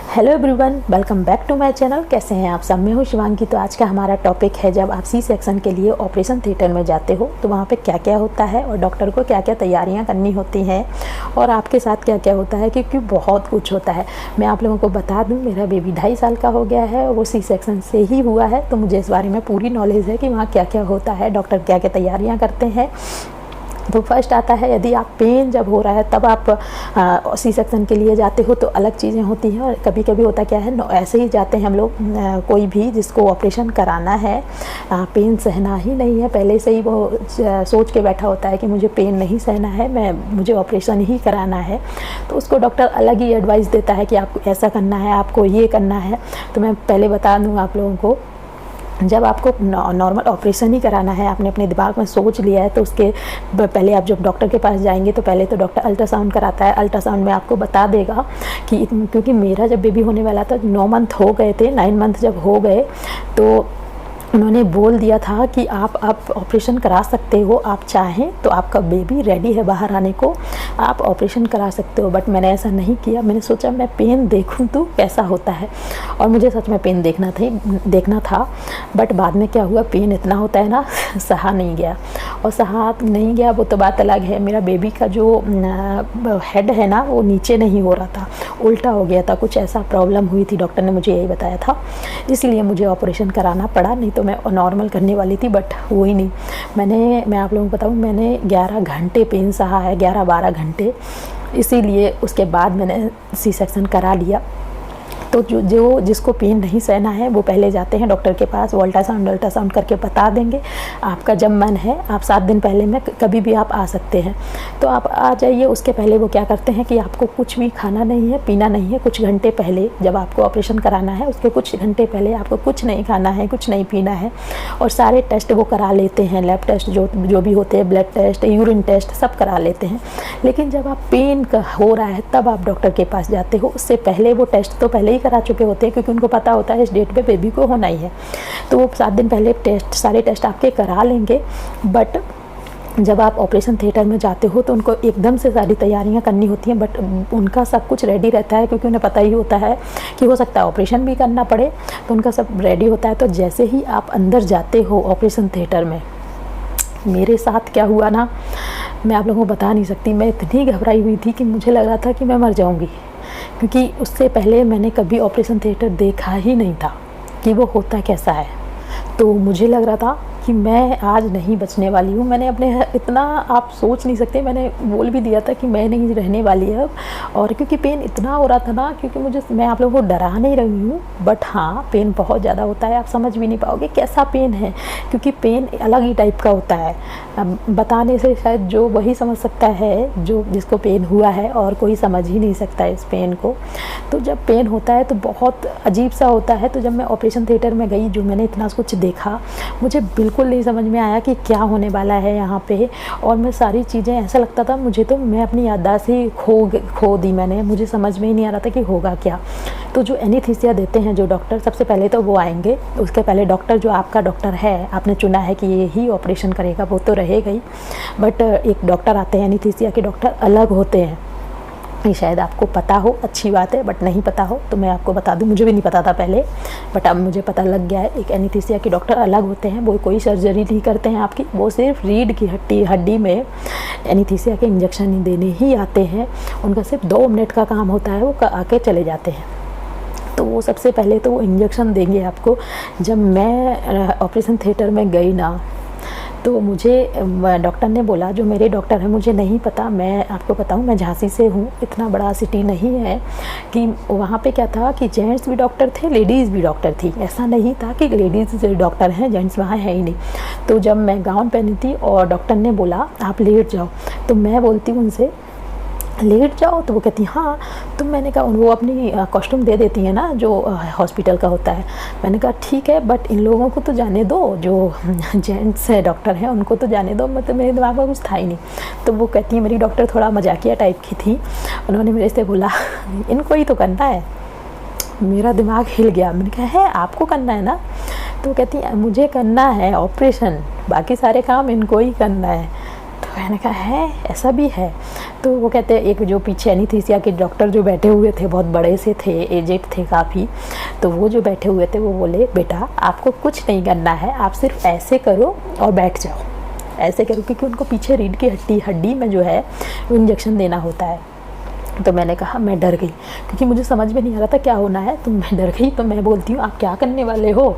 Hello everyone, welcome back to my channel. कैसे हैं आप सब? मैं हूं शिवांगी। तो आज का हमारा टॉपिक है, जब आप सी सेक्शन के लिए ऑपरेशन थिएटर में जाते हो तो वहां पे क्या क्या होता है और डॉक्टर को क्या क्या तैयारियां करनी होती हैं और आपके साथ क्या क्या होता है, क्योंकि बहुत कुछ होता है। मैं आप लोगों को बता दूं, मेरा बेबी 2.5 साल का हो गया है और वो सी सेक्शन से ही हुआ है, तो मुझे इस बारे में पूरी नॉलेज है कि वहाँ क्या क्या होता है, डॉक्टर क्या क्या तैयारियाँ करते हैं। तो फर्स्ट आता है, यदि आप पेन जब हो रहा है तब आप सी सेक्शन के लिए जाते हो तो अलग चीज़ें होती हैं। और कभी कभी होता क्या है, ऐसे ही जाते हैं हम लोग, कोई भी जिसको ऑपरेशन कराना है, पेन सहना ही नहीं है, पहले से ही वो सोच के बैठा होता है कि मुझे पेन नहीं सहना है, मुझे ऑपरेशन ही कराना है, तो उसको डॉक्टर अलग ही एडवाइस देता है कि आपको ऐसा करना है, आपको ये करना है। तो मैं पहले बता दूँ आप लोगों को, जब आपको नॉर्मल ऑपरेशन ही कराना है, आपने अपने दिमाग में सोच लिया है, तो उसके पहले आप जब डॉक्टर के पास जाएंगे तो पहले तो डॉक्टर अल्ट्रासाउंड कराता है। अल्ट्रासाउंड में आपको बता देगा कि, क्योंकि मेरा जब बेबी होने वाला था, 9 मंथ हो गए थे, 9 मंथ जब हो गए तो उन्होंने बोल दिया था कि आप ऑपरेशन करा सकते हो, आप चाहें तो आपका बेबी रेडी है बाहर आने को, आप ऑपरेशन करा सकते हो। बट मैंने ऐसा नहीं किया। मैंने सोचा मैं पेन देखूं तो कैसा होता है, और मुझे सच में पेन देखना था। बट बाद में क्या हुआ, पेन इतना होता है ना, सहा नहीं गया। और सहा नहीं गया वो तो बात अलग है, मेरा बेबी का जो हेड है ना, वो नीचे नहीं हो रहा था, उल्टा हो गया था, कुछ ऐसा प्रॉब्लम हुई थी, डॉक्टर ने मुझे यही बताया था, इसलिए मुझे ऑपरेशन कराना पड़ा। नहीं तो मैं नॉर्मल करने वाली थी, बट वो ही नहीं। मैं आप लोगों को बताऊं, मैंने 11 घंटे पेन सहा है, 11-12 घंटे, इसीलिए उसके बाद मैंने सी सेक्शन करा लिया। तो जो जिसको पेन नहीं सहना है वो पहले जाते हैं डॉक्टर के पास, वो अल्ट्रासाउंड करके बता देंगे। आपका जब मन है, आप 7 दिन पहले में कभी भी आप आ सकते हैं, तो आप आ जाइए। उसके पहले वो क्या करते हैं कि आपको कुछ भी खाना नहीं है, पीना नहीं है। कुछ घंटे पहले, जब आपको ऑपरेशन कराना है उसके कुछ घंटे पहले आपको कुछ नहीं खाना है, कुछ नहीं पीना है, और सारे टेस्ट वो करा लेते हैं, लैब टेस्ट जो भी होते हैं, ब्लड टेस्ट, यूरिन टेस्ट, सब करा लेते हैं। लेकिन जब आप पेन का हो रहा है तब आप डॉक्टर के पास जाते हो। उससे पहले वो टेस्ट तो पहले ही करा चुके होते हैं, क्योंकि उनको पता होता है इस डेट पे बेबी को होना ही है, तो वो 7 दिन पहले सारे टेस्ट आपके करा लेंगे। बट जब आप ऑपरेशन थिएटर में जाते हो तो उनको एकदम से सारी तैयारियां करनी होती हैं, बट उनका सब कुछ रेडी रहता है, क्योंकि उन्हें पता ही होता है कि हो सकता है ऑपरेशन भी करना पड़े, तो उनका सब रेडी होता है। तो जैसे ही आप अंदर जाते हो ऑपरेशन थिएटर में, मेरे साथ क्या हुआ ना, मैं आप लोगों को बता नहीं सकती। मैं इतनी घबराई हुई थी कि मुझे लग रहा था कि मैं मर जाऊंगी, क्योंकि उससे पहले मैंने कभी ऑपरेशन थिएटर देखा ही नहीं था कि वो होता कैसा है। तो मुझे लग रहा था कि मैं आज नहीं बचने वाली हूँ। मैंने अपने इतना, आप सोच नहीं सकते, मैंने बोल भी दिया था कि मैं नहीं रहने वाली है अब। और क्योंकि पेन इतना हो रहा था ना, क्योंकि मैं आप लोगों को डरा नहीं रही हूँ, बट हाँ पेन बहुत ज़्यादा होता है। आप समझ भी नहीं पाओगे कैसा पेन है, क्योंकि पेन अलग ही टाइप का होता है। बताने से शायद जो वही समझ सकता है जो जिसको पेन हुआ है, और कोई समझ ही नहीं सकता इस पेन को। तो जब पेन होता है तो बहुत अजीब सा होता है। तो जब मैं ऑपरेशन थिएटर में गई, जो मैंने इतना कुछ देखा, मुझे बिल्कुल नहीं समझ में आया कि क्या होने वाला है यहाँ पे। और मैं सारी चीज़ें, ऐसा लगता था मुझे, तो मैं अपनी याददाश्त ही खो दी मैंने। मुझे समझ में ही नहीं आ रहा था कि होगा क्या। तो जो एनेस्थीसिया देते हैं जो डॉक्टर, सबसे पहले तो वो आएंगे। उसके पहले डॉक्टर, जो आपका डॉक्टर है, आपने चुना है कि ये ही ऑपरेशन करेगा, वो तो रहेगा ही, बट एक डॉक्टर आते हैं, एनेस्थीसिया के डॉक्टर अलग होते हैं। ये शायद आपको पता हो, अच्छी बात है, बट नहीं पता हो तो मैं आपको बता दूं, मुझे भी नहीं पता था पहले, बट अब मुझे पता लग गया है। एक एनेस्थीसिया के डॉक्टर अलग होते हैं, वो कोई सर्जरी नहीं करते हैं आपकी, वो सिर्फ रीढ़ की हड्डी में एनेस्थीसिया के इंजेक्शन देने ही आते हैं। उनका सिर्फ 2 मिनट का काम होता है, वो आके चले जाते हैं। तो वो सबसे पहले तो वो इंजेक्शन देंगे आपको। जब मैं ऑपरेशन थिएटर में गई ना, तो मुझे डॉक्टर ने बोला, जो मेरे डॉक्टर हैं, मुझे नहीं पता, मैं आपको बताऊं, मैं झांसी से हूँ, इतना बड़ा सिटी नहीं है, कि वहाँ पे क्या था कि जेंट्स भी डॉक्टर थे, लेडीज़ भी डॉक्टर थी। ऐसा नहीं था कि लेडीज़ डॉक्टर हैं, जेंट्स वहाँ है ही नहीं। तो जब मैं गाउन पहनी थी और डॉक्टर ने बोला आप लेट जाओ, तो मैं बोलती हूँ उनसे लेट जाओ, तो वो कहती हाँ। तो मैंने कहा, वो अपनी कॉस्ट्यूम दे देती है ना जो हॉस्पिटल का होता है। मैंने कहा ठीक है, बट इन लोगों को तो जाने दो, जो जेंट्स डॉक्टर हैं उनको तो जाने दो। मतलब मेरे दिमाग में कुछ था ही नहीं। तो वो कहती है, मेरी डॉक्टर थोड़ा मजाकिया टाइप की थी, उन्होंने मेरे से बोला इनको ही तो करना है। मेरा दिमाग हिल गया। मैंने कहा है आपको करना है ना? तो कहती है मुझे करना है ऑपरेशन, बाकी सारे काम इनको ही करना है। तो मैंने कहा है ऐसा भी है? तो वो कहते हैं, एक जो पीछे एनीस्थीसिया के डॉक्टर जो बैठे हुए थे, बहुत बड़े से थे, एजेड थे काफ़ी, तो वो जो बैठे हुए थे वो बोले, बेटा आपको कुछ नहीं करना है, आप सिर्फ ऐसे करो और बैठ जाओ, ऐसे करो, क्योंकि उनको पीछे रीढ़ की हड्डी में जो है वो इंजेक्शन देना होता है। तो मैंने कहा, मैं डर गई क्योंकि मुझे समझ में नहीं आ रहा था क्या होना है, तो मैं डर गई। तो मैं बोलती हूँ, आप क्या करने वाले हो?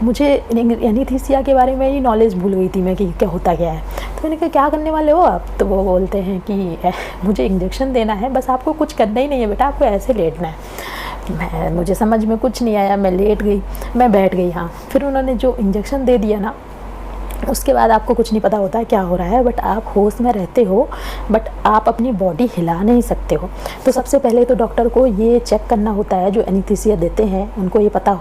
मुझे एनीस्थीसिया के बारे में ही नॉलेज भूल गई थी मैं कि क्या होता क्या है। तो मैंने कहा, क्या करने वाले हो आप? तो वो बोलते हैं कि मुझे इंजेक्शन देना है, बस आपको कुछ करना ही नहीं है बेटा, आपको ऐसे लेटना है। मुझे समझ में कुछ नहीं आया, मैं लेट गई, मैं बैठ गई। हाँ, फिर उन्होंने जो इंजेक्शन दे दिया ना, उसके बाद आपको कुछ नहीं पता होता है क्या हो रहा है, बट आप होश में रहते हो, बट आप अपनी बॉडी हिला नहीं सकते हो। तो सबसे पहले तो डॉक्टर को ये चेक करना होता है, जो एनीस्थीसिया देते हैं उनको ये पता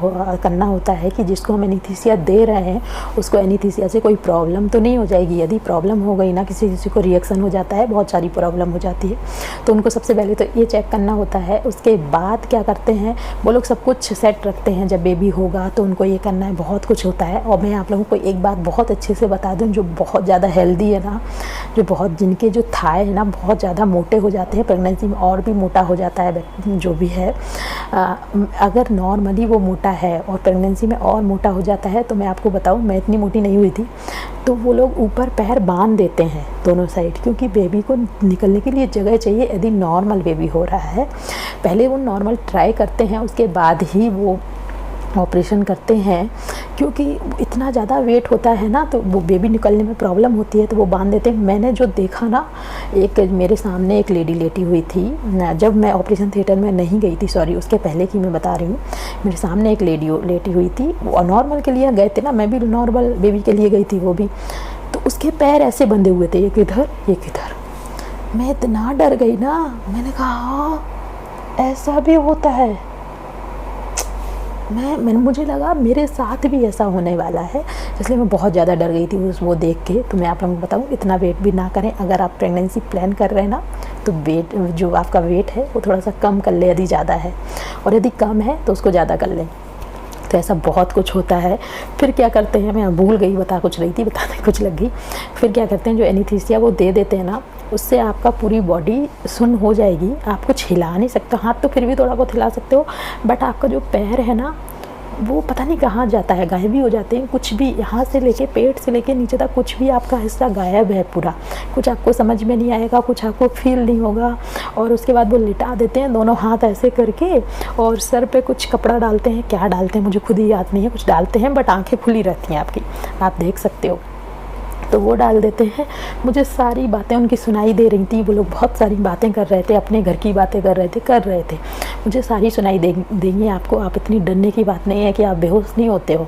करना होता है कि जिसको हम एनीस्थीसिया दे रहे हैं उसको एनीस्थीसिया से कोई प्रॉब्लम तो नहीं हो जाएगी। यदि प्रॉब्लम हो गई ना, किसी को रिएक्शन हो जाता है, बहुत सारी प्रॉब्लम हो जाती है, तो उनको सबसे पहले तो ये चेक करना होता है। उसके बाद क्या करते हैं वो लोग, सब कुछ सेट रखते हैं। जब बेबी होगा तो उनको ये करना है, बहुत कुछ होता है। और मैं आप लोगों को एक बात बहुत अच्छे से बता दूं, जो बहुत ज़्यादा हेल्दी है ना, जो बहुत, जिनके जो थाई है ना बहुत ज़्यादा मोटे हो जाते हैं, प्रेगनेंसी में और भी मोटा हो जाता है जो भी है, अगर नॉर्मली वो मोटा है और प्रेगनेंसी में और मोटा हो जाता है, तो मैं आपको बताऊं, मैं इतनी मोटी नहीं हुई थी, तो वो लोग ऊपर पैर बांध देते हैं दोनों साइड, क्योंकि बेबी को निकलने के लिए जगह चाहिए। यदि नॉर्मल बेबी हो रहा है, पहले वो नॉर्मल ट्राई करते हैं, उसके बाद ही वो ऑपरेशन करते हैं, क्योंकि इतना ज़्यादा वेट होता है ना, तो वो बेबी निकलने में प्रॉब्लम होती है, तो वो बांध देते हैं। मैंने जो देखा ना, एक मेरे सामने एक लेडी लेटी हुई थी, जब मैं ऑपरेशन थिएटर में नहीं गई थी, सॉरी उसके पहले की मैं बता रही हूँ, मेरे सामने एक लेडी लेटी हुई थी। वो नॉर्मल के लिए गए थे ना, मैं भी नॉर्मल बेबी के लिए गई थी, वो भी, तो उसके पैर ऐसे बंधे हुए थे, एक इधर एक इधर। मैं इतना डर गई ना, मैंने कहा हाँ ऐसा भी होता है। मुझे लगा मेरे साथ भी ऐसा होने वाला है, इसलिए मैं बहुत ज़्यादा डर गई थी वो देख के। तो मैं आप लोगों को बताऊँ, इतना वेट भी ना करें। अगर आप प्रेगनेंसी प्लान कर रहे हैं ना, तो वेट, जो आपका वेट है वो थोड़ा सा कम कर ले यदि ज़्यादा है, और यदि कम है तो उसको ज़्यादा कर लें। तो ऐसा बहुत कुछ होता है। फिर क्या करते हैं, मैं भूल गई, बता कुछ रही थी, बताने कुछ लग गई। फिर क्या करते हैं, जो एनीस्थीसिया वो दे देते हैं ना, उससे आपका पूरी बॉडी सुन्न हो जाएगी, आप कुछ हिला नहीं सकते। हाथ तो फिर भी थोड़ा बहुत हिला सकते हो, बट आपका जो पैर है ना, वो पता नहीं कहाँ जाता है, गायब ही हो जाते हैं। कुछ भी, यहाँ से लेके पेट से लेके नीचे तक कुछ भी आपका हिस्सा गायब है पूरा। कुछ आपको समझ में नहीं आएगा, कुछ आपको फील नहीं होगा। और उसके बाद वो लिटा देते हैं दोनों हाथ ऐसे करके, और सर पे कुछ कपड़ा डालते हैं, क्या डालते हैं मुझे खुद ही याद नहीं है, कुछ डालते हैं, बट आँखें खुली रहती हैं आपकी, आप देख सकते हो। तो वो डाल देते हैं। मुझे सारी बातें उनकी सुनाई दे रही थी, वो लोग बहुत सारी बातें कर रहे थे, अपने घर की बातें कर रहे थे। मुझे सारी सुनाई देंगे आपको, आप इतनी डरने की बात नहीं है कि आप बेहोश नहीं होते हो,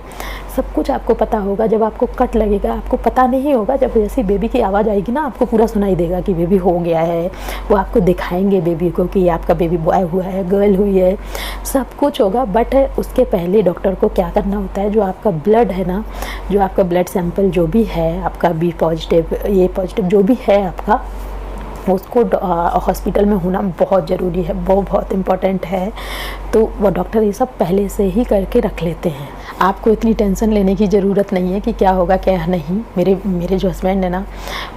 सब कुछ आपको पता होगा। जब आपको कट लगेगा आपको पता नहीं होगा, जब जैसी बेबी की आवाज़ आएगी ना, आपको पूरा सुनाई देगा कि बेबी हो गया है। वो आपको दिखाएंगे बेबी को कि आपका बेबी बॉय हुआ है, गर्ल हुई है, सब कुछ होगा। बट उसके पहले डॉक्टर को क्या करना होता है, जो आपका ब्लड है ना, जो आपका ब्लड सैंपल जो भी है, आपका बी पॉजिटिव, ए पॉजिटिव जो भी है आपका, उसको हॉस्पिटल में होना बहुत ज़रूरी है, वो बहुत इम्पॉर्टेंट है। तो वो डॉक्टर ये सब पहले से ही करके रख लेते हैं। आपको इतनी टेंशन लेने की ज़रूरत नहीं है कि क्या होगा क्या नहीं। मेरे जो हस्बैंड है ना,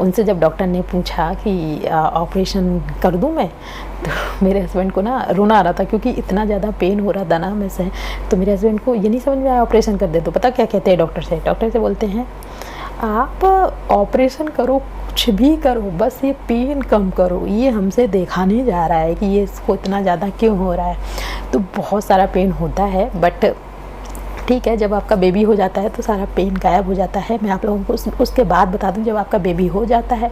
उनसे जब डॉक्टर ने पूछा कि ऑपरेशन कर दूं मैं, तो मेरे हस्बैंड को ना रोना आ रहा था, क्योंकि इतना ज़्यादा पेन हो रहा था ना मैं से। तो मेरे हस्बैंड को ये नहीं समझ में आया ऑपरेशन कर दे। तो पता क्या कहते हैं डॉक्टर से बोलते हैं, आप ऑपरेशन करो, कुछ भी करो, बस ये पेन कम करो। ये हमसे देखा नहीं जा रहा है कि ये इसको इतना ज़्यादा क्यों हो रहा है। तो बहुत सारा पेन होता है, बट ठीक है, जब आपका बेबी हो जाता है तो सारा पेन गायब हो जाता है। मैं आप लोगों को उसके बाद बता दूं, जब आपका बेबी हो जाता है,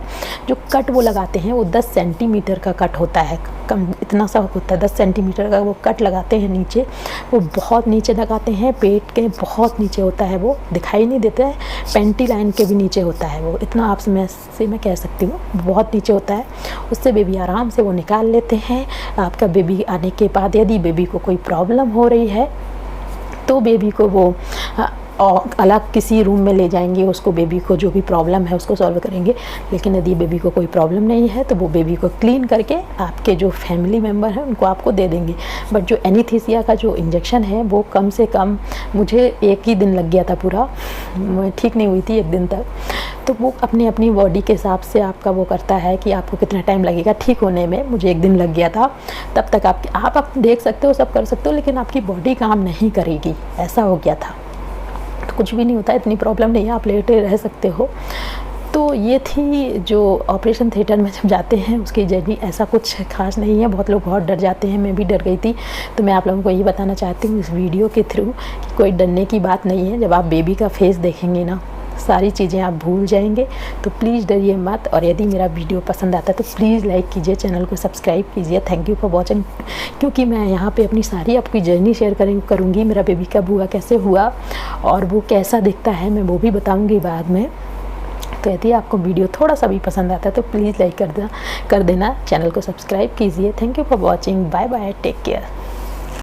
जो कट वो लगाते हैं वो 10 सेंटीमीटर का कट होता है, कम इतना सा होता है, 10 सेंटीमीटर का वो कट लगाते हैं नीचे। वो बहुत नीचे लगाते हैं, पेट के बहुत नीचे होता है, वो दिखाई नहीं देता है, पेंटी लाइन के भी नीचे होता है वो, इतना आप मैं कह सकती हूँ, बहुत नीचे होता है। उससे बेबी आराम से वो निकाल लेते हैं। आपका बेबी आने के बाद यदि बेबी को कोई प्रॉब्लम हो रही है तो बेबी को वो अलग किसी रूम में ले जाएंगे, उसको बेबी को जो भी प्रॉब्लम है उसको सॉल्व करेंगे। लेकिन यदि बेबी को कोई प्रॉब्लम नहीं है तो वो बेबी को क्लीन करके आपके जो फैमिली मेम्बर हैं उनको आपको दे देंगे। बट जो एनीस्थीसिया का जो इंजेक्शन है वो कम से कम मुझे 1 ही दिन लग गया था पूरा, मैं ठीक नहीं हुई थी 1 दिन तक। तो वो अपनी अपनी बॉडी के हिसाब से आपका वो करता है कि आपको कितना टाइम लगेगा ठीक होने में। मुझे 1 दिन लग गया था। तब तक आप देख सकते हो, सब कर सकते हो, लेकिन आपकी बॉडी काम नहीं करेगी, ऐसा हो गया था। तो कुछ भी नहीं होता, इतनी प्रॉब्लम नहीं है, आप लेटे रह सकते हो। तो ये थी जो ऑपरेशन थिएटर में जब जाते हैं उसकी जर्नी। ऐसा कुछ खास नहीं है, बहुत लोग बहुत डर जाते हैं, मैं भी डर गई थी। तो मैं आप लोगों को ये बताना चाहती हूँ इस वीडियो के थ्रू कि कोई डरने की बात नहीं है। जब आप बेबी का फेस देखेंगे ना, सारी चीज़ें आप भूल जाएंगे। तो प्लीज़ डरिए मत। और यदि मेरा वीडियो पसंद आता है तो प्लीज़ लाइक कीजिए, चैनल को सब्सक्राइब कीजिए। Thank you for watching. क्योंकि मैं यहाँ पे अपनी सारी आपकी जर्नी शेयर करूँगी। मेरा बेबी का हुआ कैसे हुआ और वो कैसा दिखता है, मैं वो भी बताऊँगी बाद में। तो यदि आपको वीडियो थोड़ा सा भी पसंद आता है तो प्लीज़ लाइक कर देना, चैनल को सब्सक्राइब कीजिए। Thank you for watching. Bye bye, take care.